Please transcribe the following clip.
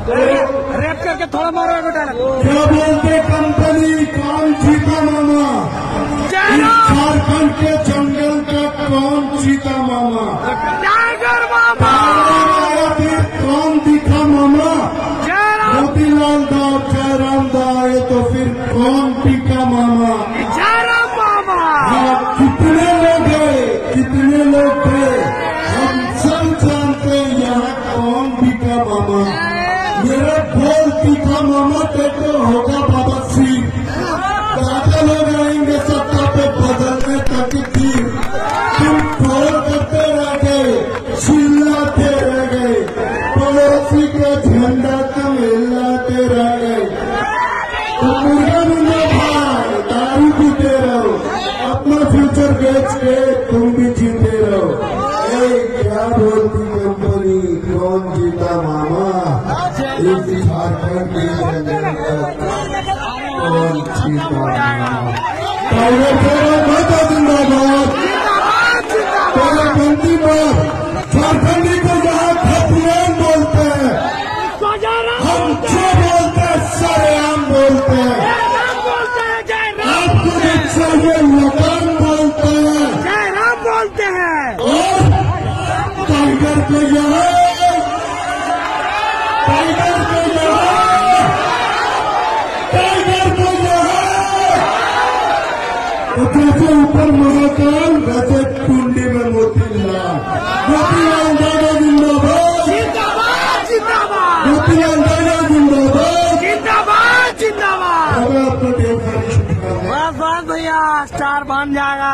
Rape करके थोड़ा मारो डायलॉग। क्या बोलते कंपनी कौन जीता मामा? झारखंड के जंगल का कौन जीता मामा? टाइगर मामा फिर कौन दिखा मामा? मोतीलाल दा जयराम दा आए तो फिर कौन टिका मामा? जयराम मामा। हाँ, कितने लोग गए, कितने लोग थे, हम सब जानते हैं यहाँ कौन टिका मामा। मेरा बोल टिका मामा तो होगा बाबा सिंह। ज्यादा लोग आएंगे सत्ता पे बदलने तक की, तुम ट्रोल करते रह गए, चिल्लाते रह गए, पड़ोसी का झंडा तुम हिलाते रह गए। तो मुर्गा मुर्गा भाई दारू पीते रहो, अपना फ्यूचर बेच के तुम भी जीते रहो। क्या बोलती कंपनी कौन जीता मामा? इस झारखंड के जंगल कौन जीता मामा? टाइगर माता जिंदाबाद, तेरे बंदी पर झारखंडी को यहाँ खतरेन बोलते हैं, हम जो बोलते हैं सरेआम बोलते हैं। आपको जो चाहिए लगान बोलते हैं, जयराम बोलते हैं। और टाइगर को यहाँ, टाइगर को यहाँ, टाइगर को यहाँ। तो जैसे ऊपर महाकाल वैसे कुंडी में मोतीलाल, मोतीलाल दादा जिंदाबाद, जिंदाबाद जिंदाबाद मोतीलाल दादा जिंदाबाद, जिंदाबाद जिंदाबाद। अब आपको देखा बस बस भैया स्टार बन जाएगा।